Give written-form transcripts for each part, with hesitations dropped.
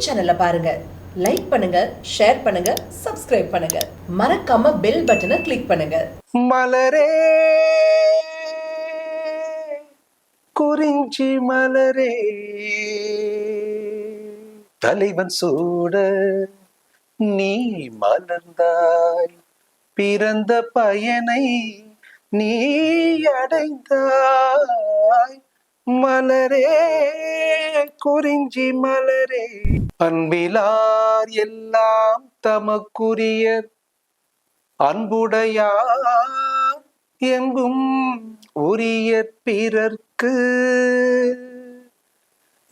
சேனலை பாருங்க, லைக் பண்ணுங்க, ஷேர் பண்ணுங்க, சப்ஸ்கிரைப் பண்ணுங்க, மறக்காம பெல் பட்டனை கிளிக் பண்ணுங்க. மலரே குறிஞ்சி மலரே தலைவன் சூட நீ மலர்ந்தாய், பிறந்த பயனை நீ அடைந்தாய். மலரே குறிஞ்சி மலரே அன்பிலார் எல்லாம் தமக்குரிய அன்புடையார் எங்கும் உரிய பிறர்க்கு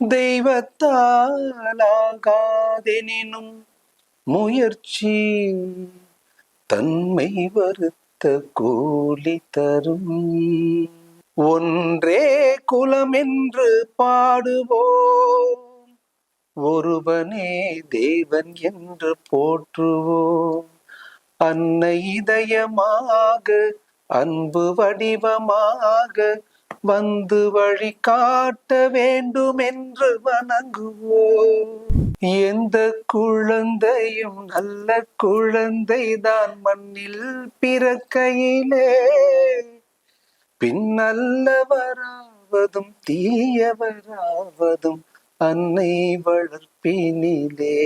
தெய்வத்தாலாகாதெனினும் முயற்சி தன்மை வருத்த கூலி தரும். ஒன்றே குலமென்று பாடுவோம், ஒருவனே தேவன் என்று போற்றுவோம். அன்னை இதயமாக அன்பு வடிவமாக வந்து வழி காட்ட வேண்டும் என்று வணங்குவோம். எந்த குழந்தையும் நல்ல குழந்தைதான் மண்ணில் பிறக்கையிலே, பின் நல்லவராவதும் தீயவராவதும் அன்னை வளர்ப்பினிலே,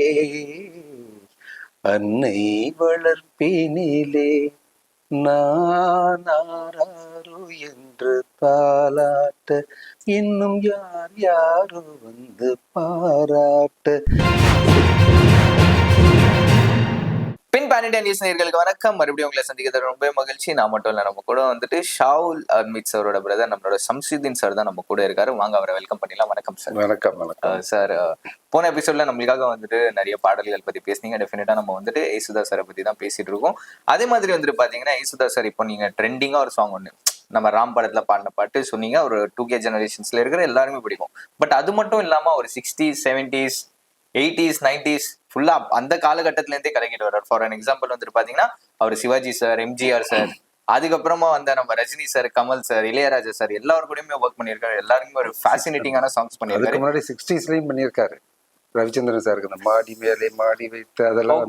அன்னை வளர்ப்பினிலே. நானாரோ என்று தாலாட்ட இன்னும் யார் யாரோ வந்து பாராட்ட. பின் பேன் இண்டியா நியூஸ் நேயர்களுக்கு வணக்கம். மறுபடியும் உங்களை சந்திக்கிறது ரொம்ப மகிழ்ச்சி. நான் மட்டும் இல்லை, நம்ம கூட வந்துட்டு ஷாவுல் அஹ்மத் சாரோட பிரதர் நம்மளோட சம்சுதீன் சார் தான் நம்ம கூட இருக்காரு. வாங்க அவரை வெல்கம் பண்ணிடலாம். வணக்கம் சார். வணக்கம். வணக்கம் சார். போன எபிசோட்ல நம்மளுக்காக வந்துட்டு நிறைய பாடல்கள் பத்தி பேசுனீங்க. டெஃபினட்டா நம்ம வந்துட்டு யேசுதாஸ் சாரை பத்தி தான் பேசிட்டு இருக்கோம். அதே மாதிரி வந்துட்டு பாத்தீங்கன்னா யேசுதாஸ் சார் இப்போ நீங்க ட்ரெண்டிங்கா ஒரு சாங் ஒண்ணு நம்ம ராம் படத்துல பாடின பாட்டு சொன்னீங்க, ஒரு 2K ஜெனரேஷன்ஸ்ல இருக்கிற எல்லாருமே பிடிக்கும். பட் அது மட்டும் இல்லாம ஒரு 60s 70s 80s 90s ஃபுல்லா அந்த காலகட்டத்துல இருந்தே கலக்கிட்டு வர்றாரு. ஃபார் அன் எக்ஸாம்பிள் வந்துட்டு பாத்தீங்கன்னா அவர் சிவாஜி சார், எம்ஜிஆர் சார், அதுக்கப்புறமா வந்த நம்ம Rajini sir, Kamal sir, Ilaiyaraaja sir எல்லாரும் கூடயுமே ஒர்க் பண்ணியிருக்காரு. எல்லாருக்குமே ஒரு ஃபேசினேட்டிங்கான சாங்ஸ் பண்ணியிருக்காரு. அதுக்கு முன்னாடி 60ஸ்லயும் பண்ணியிருக்காரு. ரவிச்சந்திரன் சாருக்கு இந்த மாடி மேலே மாடி வைத்து அதெல்லாம்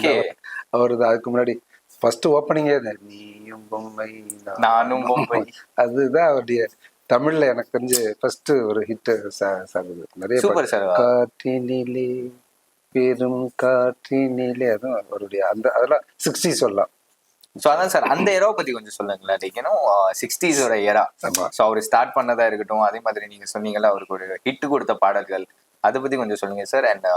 அவரு அதுக்கு முன்னாடி ஃபர்ஸ்ட் ஓப்பனிங்கே நீயும் பொம்மை நானும் பொம்மை, அதுதான் அவருடைய தமிழ்ல எனக்கு தெரிஞ்சு ஃபர்ஸ்ட் ஒரு ஹிட் சாங். நிறைய சூப்பர் சார். காற்றினிலே பெரும் காற்றினிலே, அதுவும் அவருடைய அந்த அதெல்லாம் 60s சொல்லலாம். ஸோ அதான் சார், அந்த ஏராவை பத்தி கொஞ்சம் சொல்லுங்களேன். லைக் ஏன்னா 60s ஏரா. ஸோ அவர் ஸ்டார்ட் பண்ணதா இருக்கட்டும், அதே மாதிரி நீங்க சொன்னீங்கல்ல அவருக்கு ஒரு ஹிட் கொடுத்த பாடல்கள், அதை பத்தி கொஞ்சம் சொல்லுங்க சார். அண்ட்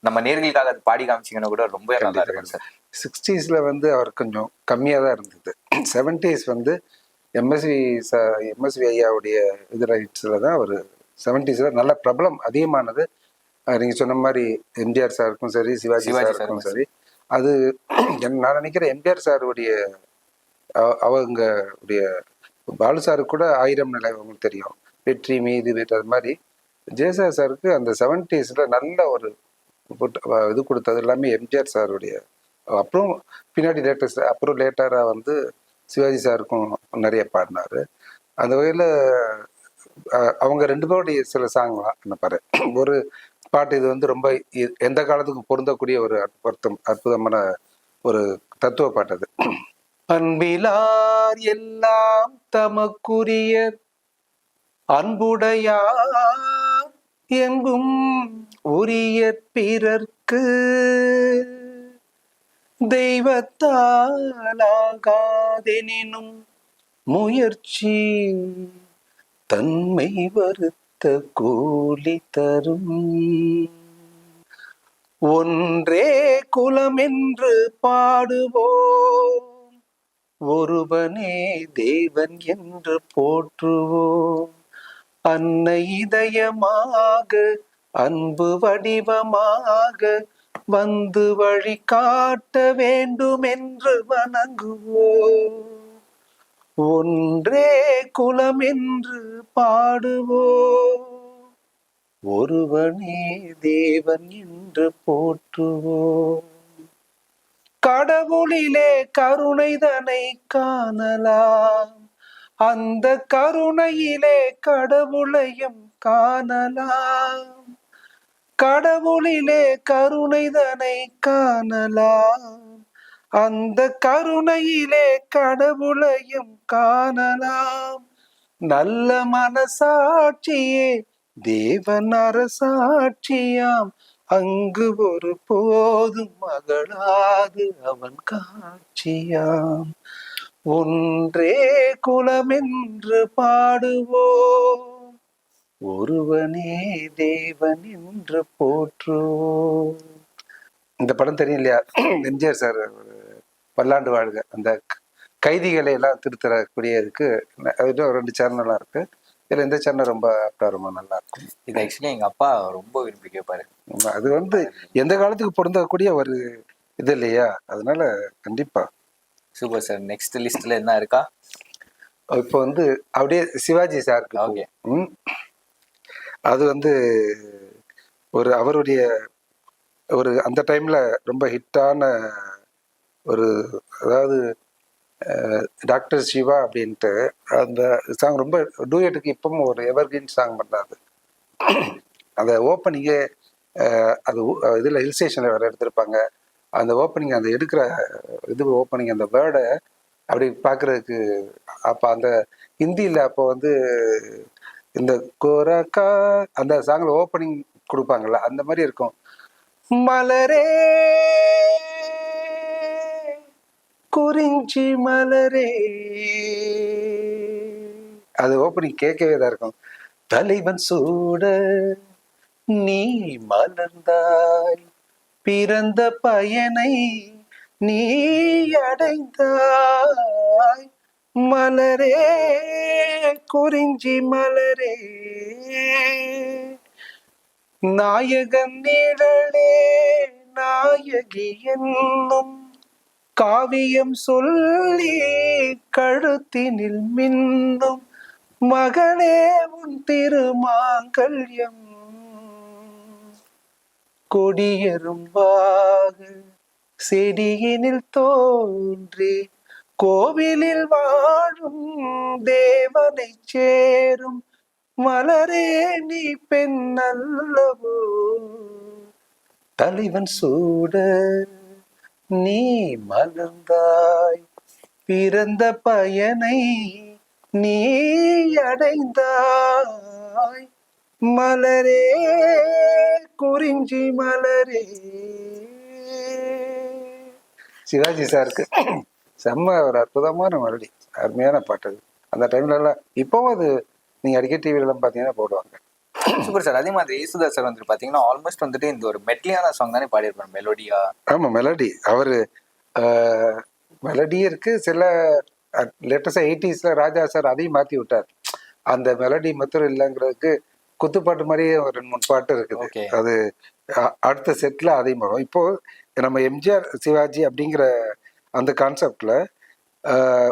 நம்ம நேர்களுக்காக அது பாடி காமிச்சிங்கன்னா கூட ரொம்ப நல்லா இருக்கும் சார். 60ஸ்ல வந்து அவர் கொஞ்சம் கம்மியா தான் இருந்தது. 70s வந்து எம்எஸ்வி ஐயாவுடைய இது ரைட்ஸ்ல தான் அவர் 70ஸ்ல நல்ல பிரபலம் அதிகமானது. நீங்க சொன்ன மாதிரி எம்ஜிஆர் சாருக்கும் சரி, சிவாஜி சாருக்கும் சரி. அது நான் நினைக்கிறேன் எம்ஜிஆர் சாருடைய அவங்க பாலு சாருக்கு கூட 1000 நிலை அவங்களுக்கு தெரியும், வெற்றி மீது வெற்றி. அது மாதிரி ஜெயசா சாருக்கு அந்த 70ஸ்ல நல்ல ஒரு இது கொடுத்தது எல்லாமே எம்ஜிஆர் சாருடைய. அப்புறம் பின்னாடி அப்புறம் லேட்டரா வந்து சிவாஜி சாருக்கும் நிறைய பாடினாரு. அந்த வகையில அவங்க ரெண்டு பேருடைய சில சாங்லாம் என்ன பாரு ஒரு பாட்டு. இது வந்து ரொம்ப எந்த காலத்துக்கும் பொருந்தக்கூடிய ஒரு அற்புதமான ஒரு தத்துவ பாட்டு அது. அன்பிலார் எல்லாம் தமக்குரிய அன்புடையார் எங்கும் உரிய பிறர்க்கு தெய்வத்தாலாகாதெனினும் முயற்சி தன்மை வருத்த கூலி தரும். ஒன்றே குலமென்று பாடுவோம், ஒருவனே தேவன் என்று போற்றுவோம். அன்னை இதயமாக அன்பு வடிவமாக வந்து வழி காட்ட வேண்டும் என்று வணங்குவோம். ஒன்றே குலம் என்று பாடுவோம், ஒருவனே தேவன் என்று போற்றுவோம். கடவுளிலே கருணைதனை காணலாம், அந்த கருணையிலே கடவுளையும் காணலாம். கடவுளிலே கருணைதனை காணலாம், அந்த கருணையிலே கடவுளையும் காணலாம். நல்ல மனசாட்சியே தேவன் அரசாட்சியாம், அங்கு ஒரு போதும் மகளாது அவன் காட்சியாம். ஒன்றே குலமென்று பாடுவோம், ஒருவனே தேவன் என்று போற்றுவோம். இந்த படம் தெரியும் இல்லையா? எம்ஜிஆர் சார் பல்லாண்டு வாழ்க, அந்த கைதிகளை எல்லாம் திருத்தரக்கூடியதுக்கு அது 2 சேனல்லாம் இருக்கு. இதுல இந்த சேனல் ரொம்ப ரொம்ப நல்லா இருக்கும். இது ஆக்சுவலி எங்க அப்பா ரொம்ப விரும்பி கேட்பாரு. அது வந்து எந்த காலத்துக்கு பொருந்தக்கூடிய ஒரு இது இல்லையா, அதனால கண்டிப்பா. Super sir. நெக்ஸ்ட் லிஸ்ட்ல என்ன இருக்கா? இப்போ வந்து அப்படியே சிவாஜி சாருக்கு ஓகே. அது வந்து ஒரு அவருடைய ஒரு அந்த டைம்ல ரொம்ப ஹிட்டான ஒரு, அதாவது டாக்டர் சிவா அப்படின்ட்டு அந்த சாங் ரொம்ப டூயட்டுக்கு இப்பவும் ஒரு எவர்கிரீன் சாங் பண்ணாது. அந்த ஓப்பனிங்கே அது இதில் ஹில் ஸ்டேஷனில் வேறு எடுத்திருப்பாங்க. அந்த ஓப்பனிங், அந்த எடுக்கிற இது ஓப்பனிங், அந்த வேர்டை அப்படி பார்க்குறதுக்கு, அப்போ அந்த ஹிந்தியில் அப்போ வந்து இந்த கோரக்கா அந்த சாங்கில் ஓப்பனிங் கொடுப்பாங்கல்ல, அந்த மாதிரி இருக்கும். மலரே குறிஞ்சி மலரே, அது ஓப்பனிங் கேட்கவே தான் இருக்கும். தலைவன் சூட நீ மலர்ந்தாய், பிறந்த பயனை நீ அடைந்தாய், மலரே குறிஞ்சி மலரே, நாயகன் நிழலே நாயகி என்னும் காவியம் சொல்லி கழுத்தினில் மின்னும், மகளே உன் திருமாங்கல்யம் கொடியரும்பாக செடியினில் தோன்றி கோவிலில் வாழும் தேவனை சேரும், மலரே நீ பெண் அல்லவோ, தலைவன் சூட நீ மலர்ந்தாய், பிறந்த பயனை நீ அடைந்தாய், மலரே குறிஞ்சி மலரே. சிவாஜி சாருக்கு செம்ம ஒரு அற்புதமான மெலடி, அருமையான பாட்டு. அந்த டைம்ல எல்லாம் இப்பவும் அது நீங்க அடிக்கடி டிவில எல்லாம் பாத்தீங்கன்னா போடுவாங்க. Super sir. அதே மாதிரி யேசுதாஸ் சார் வந்துட்டு பாத்தீங்கன்னா ஆல்மோஸ்ட் வந்துட்டு இந்த ஒரு மெட்லியான சாங் தானே பாடியிருப்பாரு, மெலோடியா. ஆமா, மெலடி. அவரு மெலடியே இருக்கு. சில லேட்டஸ்டா 80s ராஜா சார் அதையும் மாத்தி விட்டார். அந்த மெலடி மாத்திரம் இல்லைங்கிறதுக்கு குத்துப்பாட்டு மாதிரியே ஒரு 2-3 பாட்டு இருக்குது. அது அடுத்த செட்ல அதையும் வரும். இப்போ நம்ம எம்ஜிஆர் சிவாஜி அப்படிங்கிற அந்த கான்செப்ட்ல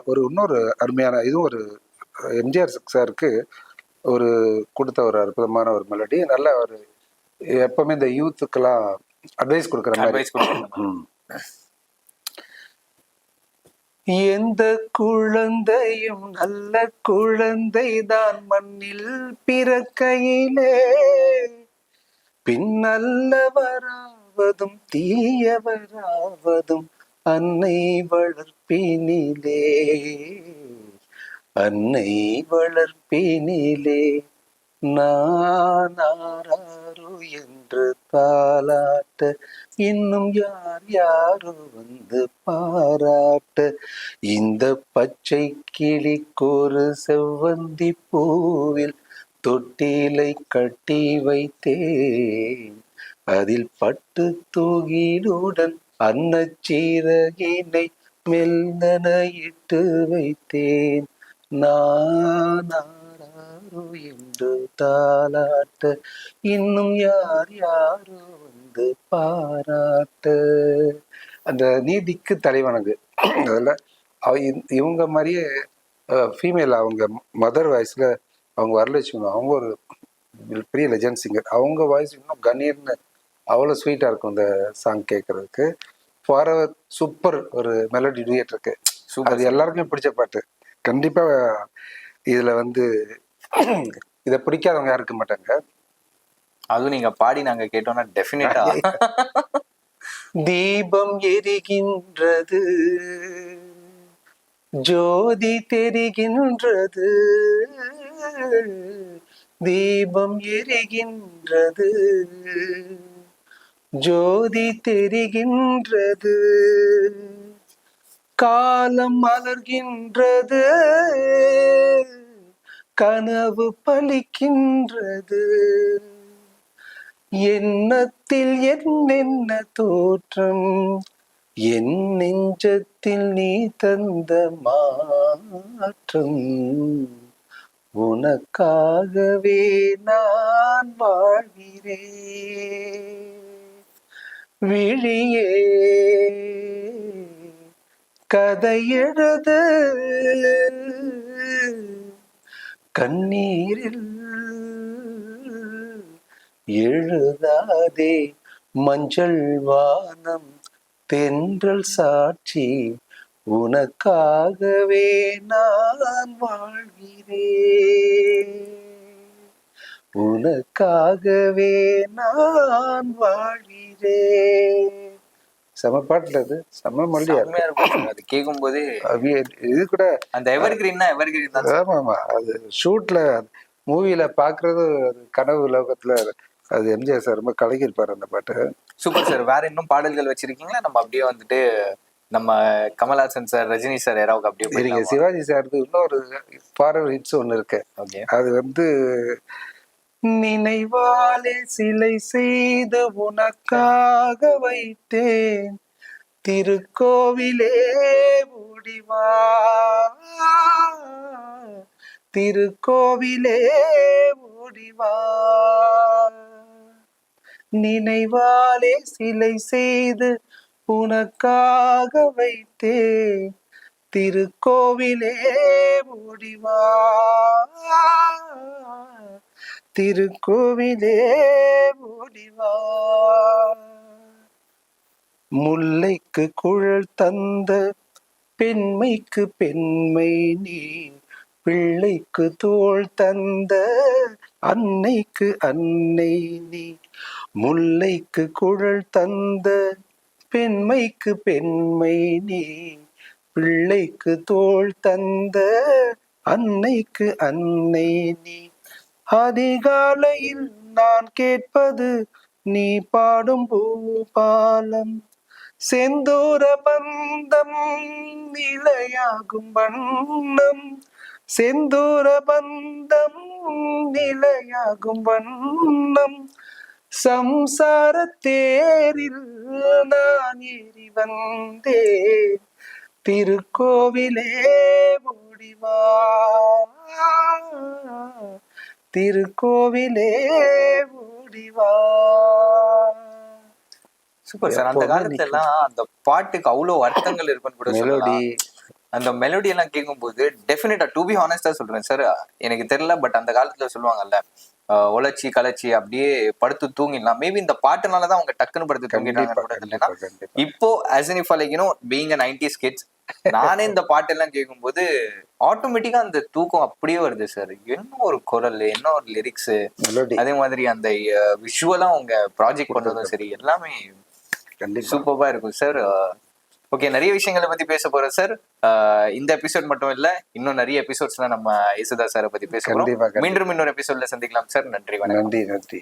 ஒரு இன்னொரு அருமையான, இதுவும் ஒரு எம்ஜிஆர் சாருக்கு ஒரு கொடுத்த ஒரு அற்புதமான ஒரு மெலடி. நல்ல ஒரு எப்பவுமே இந்த யூத்துக்கெல்லாம் அட்வைஸ் கொடுக்குற மாதிரி. எந்த குழந்தையும் நல்ல குழந்தைதான் மண்ணில் பிறக்கையிலே, பின்னல்லவராவதும் தீயவராவதும் அன்னை வளர்ப்பினிலே, அன்னை வளர்ப்பினிலே. நானாரோ என்று தாலாட்ட இன்னும் யார் யாரோ வந்து பாராட்ட, இந்த பச்சை கிளிக்கொரு செவ்வந்தி பூவில் தொட்டிலை கட்டி வைத்தேன், அதில் பட்டு தூகிலுடன் அன்னச்சீரகினை மெல்லனையிட்டு வைத்தேன், நானாரோ என்று தாலாட்ட இன்னும் யார் யாரோ வந்து பாராட்ட. அந்த நீதிக்கு தலைவணங்கு அதில் இவங்க மாதிரியே ஃபீமேல், அவங்க மதர் வாய்ஸ்ல அவங்க வரலட்சுமி, அவங்க ஒரு பெரிய லெஜண்ட் சிங்கர். அவங்க வாய்ஸ் இன்னும் கணீர்னு அவ்வளோ ஸ்வீட்டாக இருக்கும் இந்த சாங் கேட்கறதுக்கு. ஃபாரெவர் சூப்பர் ஒரு மெலடி டூயட் இருக்கு. அது எல்லாருக்குமே பிடிச்ச பாட்டு. கண்டிப்பாக இதில் வந்து இதை பிடிக்காதவங்க யாரும் இருக்க மாட்டாங்க. அதுவும் நீங்க பாடி நாங்க கேட்டோம்னா டெஃபினட்டா தீபம் எரிகின்றது, ஜோதி தெரிகின்றது, தீபம் எரிகின்றது, ஜோதி தெரிகின்றது, காலம் மலர்கின்றது, கனவு பலிக்கின்றது, எண்ணத்தில் என்னென்ன தோற்றம், என் நெஞ்சத்தில் நீ தந்த மாற்றம், உனக்காகவே நான் வாழ்கிறேன். விழியே கதை எழுது, கண்ணீரில் எழுதாதே, மஞ்சள் வானம் தென்றல் சாட்சி, உனக்காகவே நான் வாழ்கிறேன், உனக்காகவே நான் வாழ்கிறேன். செம பாட்டுல அது, செம மல்லியா செம்மையா இருக்கும் அது கேட்கும் போதே. இது கூட அந்த எவர்கிரீன்னா எவர்கிரீன் தான். ஆமா ஆமா, அது ஷூட்ல மூவில பாக்குறது, அது கனவு லோகத்துல அது எம்ஜிஆர் சார் ரொம்ப கலகிருப்பாரு அந்த பாட்டு. Super sir. வேற இன்னும் பாடல்கள் வச்சிருக்கீங்களா? நம்ம அப்படியே வந்துட்டு நம்ம கமல்ஹாசன் சார், ரஜினி சார் யாராவது அப்படியே நீங்க போயிடலாமா? சிவாஜி சார் இன்னொரு ஃபாரவர் ஹிட்ஸ் ஒண்ணு இருக்கு. ஓகே. அது நினைவாலே சிலை செய்து உனக்காக வைத்தேன், திருக்கோவிலே ஓடிவா, திருக்கோவிலே ஓடிவா, நினைவாலே சிலை செய்து உனக்காக வைத்தேன், திருக்கோவிலே ஓடிவா, திருக்கோவிலே ஓடிவா. முல்லைக்கு குழல் தந்த பெண்மைக்கு பெண்மை நீ, பிள்ளைக்கு தோள் தந்த அன்னைக்கு அன்னை நீ, முல்லைக்கு குழல் தந்த பெண்மைக்கு பெண்மை நீ, பிள்ளைக்கு தோள் தந்த அன்னைக்கு அன்னை நீ, அதிகாலையில் நான் கேட்பது நீ பாடும் பூபாலம், செந்தூர பந்தம் நிலையாகும் வண்ணம், செந்தூர பந்தம் நிலையாகும் வண்ணம், சம்சார தேரில் நான் ஏறி வந்தேன், திருக்கோவிலே ஓடிவா, திருக்கோவிலே ஓடிவா. Super sir. அந்த காலத்துல எல்லாம் அந்த பாட்டுக்கு அவ்வளவு அர்த்தங்கள் இருக்குன்னு கூட மெலோடி, அந்த மெலோடி எல்லாம் கேட்கும்போது டெஃபினட்டா, டு பி ஹானஸ்டா சொல்றேன் சார், எனக்கு தெரியல, பட் அந்த காலத்துல சொல்லுவாங்கல்ல, உழைச்சி கலைச்சி அப்படியே படுத்து தூங்கிடலாம். மேபி இந்த பாட்டுனாலதான் அவங்க டக்குன்னு படுத்து தூங்கிட்டாங்க கூட இல்லைன்னா. இப்போ as in if like you know being a 90s kids, நானே இந்த பாட்டு எல்லாம் கேட்கும்போது ஆட்டோமேட்டிக்கா அந்த தூக்கம் அப்படியே வருது சார். என்ன ஒரு குரல், என்ன ஒரு லிரிக்ஸ், அதே மாதிரி அந்த விஷுவலா அவங்க ப்ராஜெக்ட் பண்றதும் சரி, எல்லாமே சூப்பரா இருக்கும் சார். ஓகே, நிறைய விஷயங்களை பத்தி பேச போறோம் சார். இந்த எபிசோட் மட்டும் இல்ல, இன்னும் நிறைய எபிசோட்ஸ்ல நம்ம யேசுதாஸ் சாரை பத்தி பேச போறோம். மீண்டும் இன்னொரு எபிசோட்ல சந்திக்கலாம் சார். நன்றி, வணக்கம். நன்றி நன்றி.